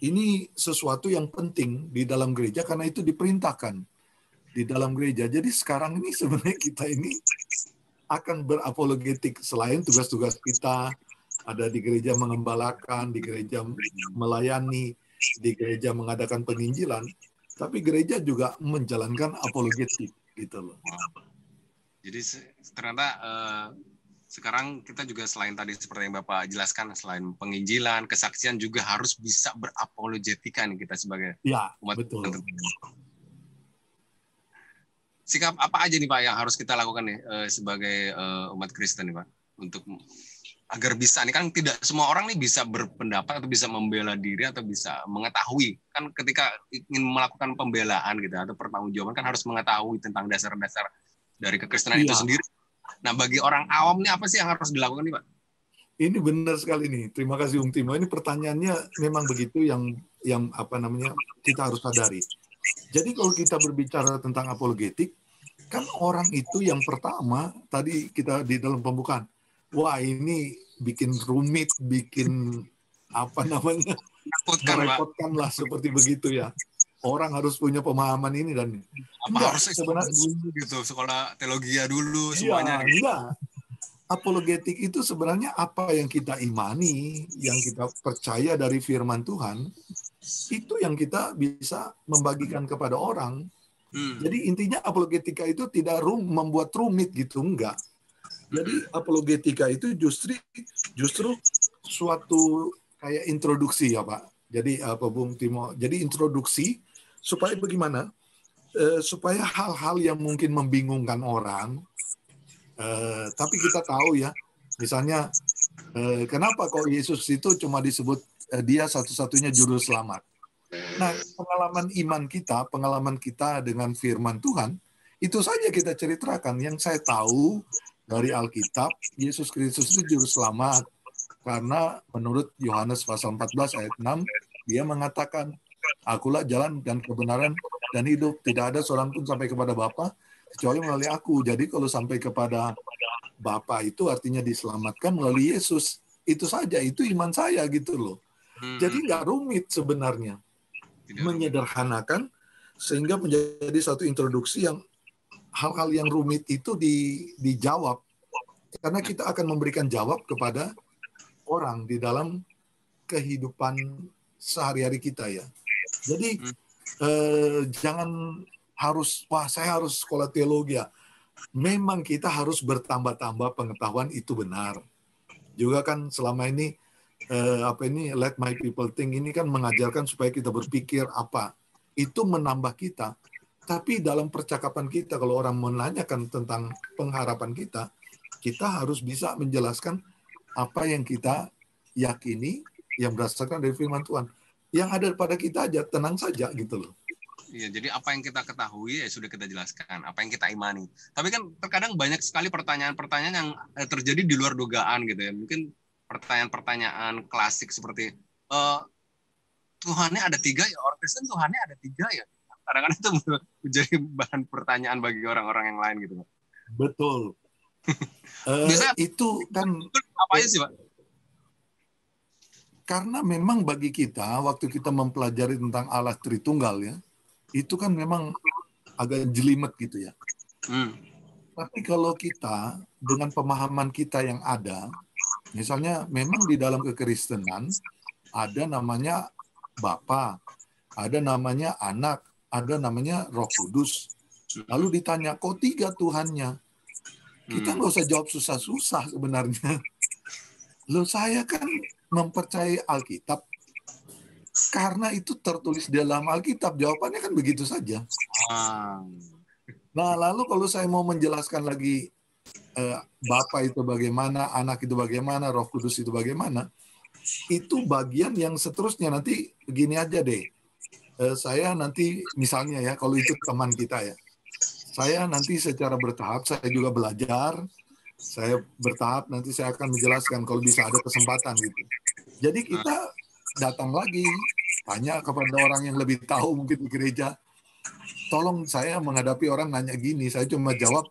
ini sesuatu yang penting di dalam gereja karena itu diperintahkan di dalam gereja. Jadi sekarang ini sebenarnya kita ini akan berapologetik selain tugas-tugas kita ada di gereja mengembalakan, di gereja melayani, di gereja mengadakan penginjilan, tapi gereja juga menjalankan apologetik gitu loh. Jadi ternyata sekarang kita juga selain tadi seperti yang Bapak jelaskan, selain penginjilan, kesaksian juga harus bisa berapologetika nih kita sebagai umat. Betul. Sikap apa aja nih Pak yang harus kita lakukan nih sebagai umat Kristen nih Pak untuk agar bisa nih, kan tidak semua orang nih bisa berpendapat atau bisa membela diri atau bisa mengetahui, kan ketika ingin melakukan pembelaan gitu atau pertanggungjawaban kan harus mengetahui tentang dasar-dasar dari kekristenan itu sendiri. Nah, bagi orang awam nih apa sih yang harus dilakukan nih Pak? Ini benar sekali nih. Terima kasih Bung Timo. Ini pertanyaannya memang begitu yang kita harus sadari. Jadi kalau kita berbicara tentang apologetik, kan orang itu yang pertama tadi kita di dalam pembukaan, wah ini bikin rumit, bikin merepotkan lah seperti begitu ya. Orang harus punya pemahaman ini dan harus sebenarnya dulu gitu, sekolah teologi dulu semuanya. Enggak. Apologetik itu sebenarnya apa yang kita imani, yang kita percaya dari firman Tuhan, itu yang kita bisa membagikan kepada orang. Jadi intinya apologetika itu tidak membuat rumit gitu, enggak. Jadi apologetika itu justru suatu kayak introduksi ya Pak. Jadi Bung Timo, jadi introduksi supaya bagaimana? Supaya hal-hal yang mungkin membingungkan orang, tapi kita tahu ya, misalnya kenapa kok Yesus itu cuma disebut dia satu-satunya juru selamat. Nah, pengalaman kita dengan firman Tuhan, itu saja kita ceritakan. Yang saya tahu dari Alkitab, Yesus Kristus itu juru selamat. Karena menurut Yohanes pasal 14 ayat 6, dia mengatakan, akulah jalan dan kebenaran dan hidup. Tidak ada seorang pun sampai kepada Bapa, kecuali melalui aku. Jadi kalau sampai kepada Bapa itu artinya diselamatkan melalui Yesus. Itu saja, itu iman saya gitu loh. Jadi nggak rumit sebenarnya. Menyederhanakan sehingga menjadi satu introduksi yang hal-hal yang rumit itu dijawab. Karena kita akan memberikan jawab kepada orang di dalam kehidupan sehari-hari kita ya. Jadi jangan harus, saya harus sekolah teologi ya. Memang kita harus bertambah-tambah pengetahuan, itu benar. Juga kan selama ini Let My People Think ini kan mengajarkan supaya kita berpikir apa. Itu menambah kita. Tapi dalam percakapan kita, kalau orang menanyakan tentang pengharapan kita harus bisa menjelaskan apa yang kita yakini yang berdasarkan dari firman Tuhan. Yang ada pada kita aja, tenang saja gitu loh. Iya, jadi apa yang kita ketahui ya sudah kita jelaskan, apa yang kita imani. Tapi kan terkadang banyak sekali pertanyaan-pertanyaan yang terjadi di luar dugaan gitu ya. Mungkin pertanyaan-pertanyaan klasik seperti Tuhannya ada 3 ya, orang Kristen Tuhannya ada 3 ya. Kadang-kadang itu menjadi bahan pertanyaan bagi orang-orang yang lain gitu. Betul. Itu kan apa aja sih Pak? Karena memang bagi kita waktu kita mempelajari tentang Allah Tritunggal ya, itu kan memang agak jelimet gitu ya. Tapi kalau kita dengan pemahaman kita yang ada, misalnya memang di dalam kekristenan ada namanya Bapa, ada namanya Anak, ada namanya Roh Kudus. Lalu ditanya, kok 3 Tuhannya? Kita nggak usah jawab susah-susah sebenarnya. Loh, saya kan mempercayai Alkitab karena itu tertulis di dalam Alkitab. Jawabannya kan begitu saja. Nah, lalu kalau saya mau menjelaskan lagi Bapa itu bagaimana, Anak itu bagaimana, Roh Kudus itu bagaimana, itu bagian yang seterusnya. Nanti begini aja deh, saya nanti misalnya ya, kalau itu teman kita ya, saya nanti secara bertahap, saya juga belajar, saya bertahap, nanti saya akan menjelaskan kalau bisa ada kesempatan gitu. Jadi kita datang lagi, tanya kepada orang yang lebih tahu mungkin di gereja, tolong saya menghadapi orang nanya gini, saya cuma jawab,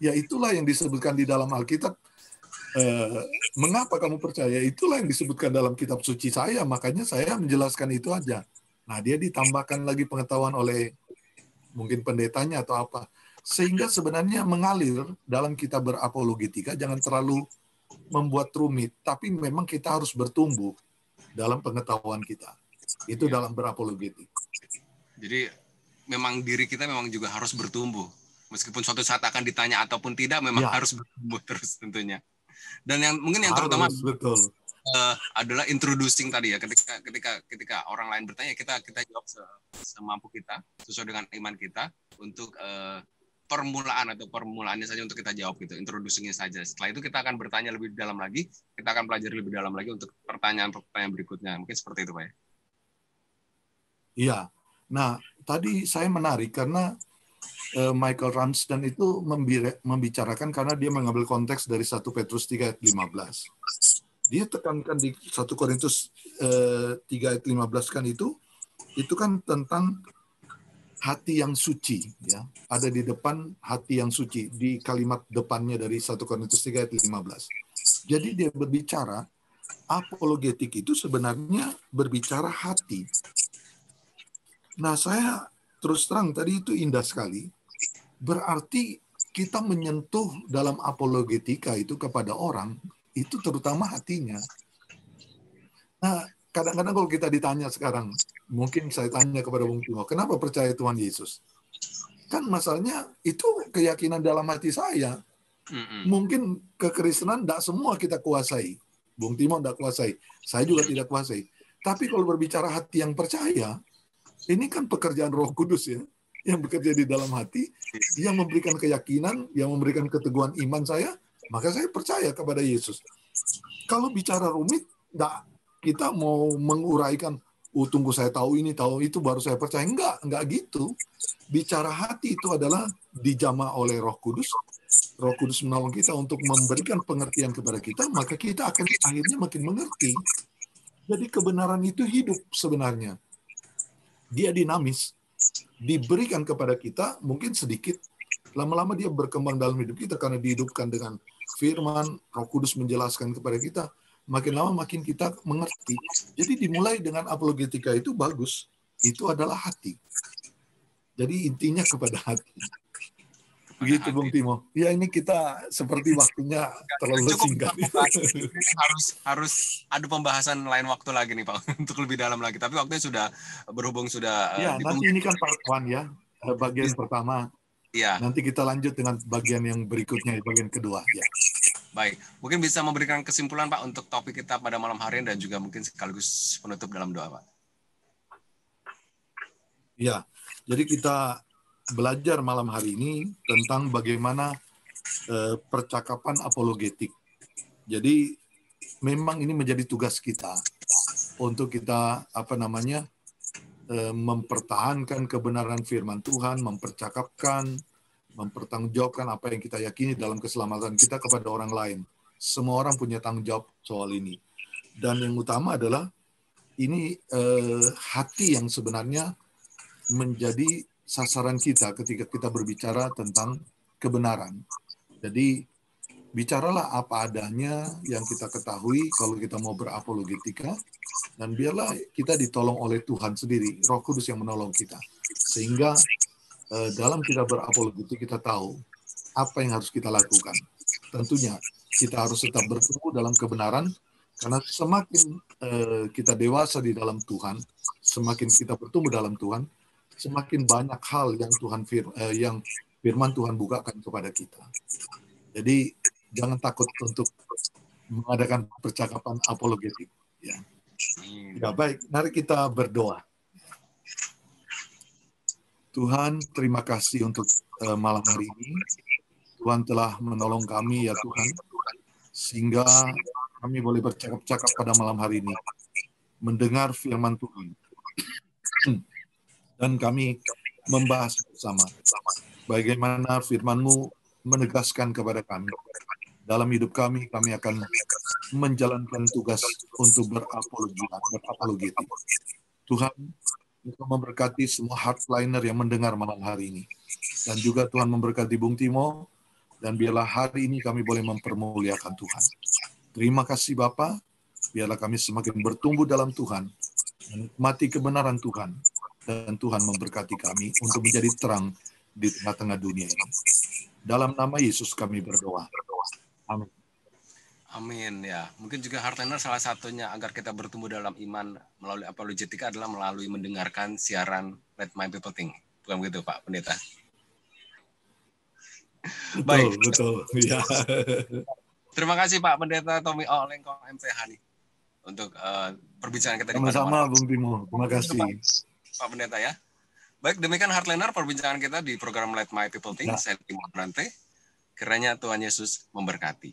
ya itulah yang disebutkan di dalam Alkitab. Mengapa kamu percaya? Itulah yang disebutkan dalam kitab suci saya, makanya saya menjelaskan itu aja. Nah, dia ditambahkan lagi pengetahuan oleh mungkin pendetanya atau apa. Sehingga sebenarnya mengalir dalam kita berapologetika, jangan terlalu membuat rumit, tapi memang kita harus bertumbuh dalam pengetahuan kita. Itu dalam berapologetik. Jadi memang diri kita memang juga harus bertumbuh. Meskipun suatu saat akan ditanya ataupun tidak, memang harus bertumbuh terus tentunya. Dan yang mungkin yang terutama adalah introducing tadi ya, ketika orang lain bertanya, kita jawab semampu kita sesuai dengan iman kita untuk permulaannya saja untuk kita jawab gitu, introducingnya saja. Setelah itu kita akan bertanya lebih dalam lagi, kita akan pelajari lebih dalam lagi untuk pertanyaan-pertanyaan berikutnya. Mungkin seperti itu, Pak ya. Iya. Nah, tadi saya menarik karena Michael Ramsden itu membicarakan karena dia mengambil konteks dari 1 Petrus 3 ayat 15. Dia tekankan di 1 Korintus 3 ayat 15 kan itu kan tentang hati yang suci, ya. Ada di depan hati yang suci di kalimat depannya dari 1 Korintus 3 ayat 15. Jadi dia berbicara apologetik itu sebenarnya berbicara hati. Nah, saya terus terang tadi itu indah sekali. Berarti kita menyentuh dalam apologetika itu kepada orang, itu terutama hatinya. Nah, kadang-kadang kalau kita ditanya sekarang, mungkin saya tanya kepada Bung Timo, kenapa percaya Tuhan Yesus? Kan masalahnya itu keyakinan dalam hati saya. Mungkin kekristenan tidak semua kita kuasai. Bung Timo tidak kuasai. Saya juga tidak kuasai. Tapi kalau berbicara hati yang percaya, ini kan pekerjaan Roh Kudus ya, yang bekerja di dalam hati, yang memberikan keyakinan, yang memberikan keteguhan iman saya, maka saya percaya kepada Yesus. Kalau bicara rumit, enggak, kita mau menguraikan, tunggu saya tahu ini, tahu itu, baru saya percaya. Enggak gitu. Bicara hati itu adalah dijamah oleh Roh Kudus. Roh Kudus menolong kita untuk memberikan pengertian kepada kita, maka kita akan akhirnya makin mengerti. Jadi kebenaran itu hidup sebenarnya. Dia dinamis. Diberikan kepada kita mungkin sedikit, lama-lama dia berkembang dalam hidup kita karena dihidupkan dengan firman, Roh Kudus menjelaskan kepada kita, makin lama makin kita mengerti. Jadi dimulai dengan apologetika itu bagus, itu adalah hati. Jadi intinya kepada hati. Begitu Bung Timo. Ya ini kita seperti waktunya terlalu singkat. Harus ada pembahasan lain waktu lagi nih Pak untuk lebih dalam lagi. Tapi waktunya sudah berhubung sudah. Ya nanti ini kan part 1 ya, bagian pertama. Ya. Nanti kita lanjut dengan bagian yang berikutnya, bagian kedua. Ya. Baik, mungkin bisa memberikan kesimpulan Pak untuk topik kita pada malam hari ini dan juga mungkin sekaligus penutup dalam doa Pak. Ya, jadi kita belajar malam hari ini tentang bagaimana percakapan apologetik. Jadi memang ini menjadi tugas kita untuk kita mempertahankan kebenaran firman Tuhan, mempercakapkan, mempertanggungjawabkan apa yang kita yakini dalam keselamatan kita kepada orang lain. Semua orang punya tanggung jawab soal ini. Dan yang utama adalah ini hati yang sebenarnya menjadi sasaran kita ketika kita berbicara tentang kebenaran. Jadi bicaralah apa adanya yang kita ketahui kalau kita mau berapologetika, dan biarlah kita ditolong oleh Tuhan sendiri, Roh Kudus yang menolong kita. Sehingga dalam kita berapologetik kita tahu apa yang harus kita lakukan. Tentunya kita harus tetap bertumbuh dalam kebenaran, karena semakin kita dewasa di dalam Tuhan, semakin kita bertumbuh dalam Tuhan, semakin banyak hal yang firman Tuhan bukakan kepada kita. Jadi jangan takut untuk mengadakan percakapan apologetik. Ya baik, mari kita berdoa. Tuhan, terima kasih untuk malam hari ini. Tuhan telah menolong kami ya Tuhan, sehingga kami boleh bercakap-cakap pada malam hari ini, mendengar firman Tuhan. Dan kami membahas bersama bagaimana firman-Mu menegaskan kepada kami. Dalam hidup kami akan menjalankan tugas untuk berapologetik. Tuhan, Engkau memberkati semua hardliner yang mendengar malam hari ini. Dan juga Tuhan memberkati Bung Timo, dan biarlah hari ini kami boleh mempermuliakan Tuhan. Terima kasih Bapa, biarlah kami semakin bertumbuh dalam Tuhan, menikmati kebenaran Tuhan, dan Tuhan memberkati kami untuk menjadi terang di tengah-tengah dunia ini. Dalam nama Yesus kami berdoa. Amin. Amin ya. Mungkin juga hardliner salah satunya agar kita bertumbuh dalam iman melalui apologetika adalah melalui mendengarkan siaran Let My People Think. Bukan begitu Pak Pendeta? Baik. Betul. Ya. Terima kasih Pak Pendeta Tommy Lengkong MPH nih untuk perbincangan kita di Sama-sama Bung Timo. Terima kasih. Pak Pendeta ya. Baik, demikian hardliner perbincangan kita di program Let My People Think. Ya. Saya Timo Rante. Kiranya Tuhan Yesus memberkati.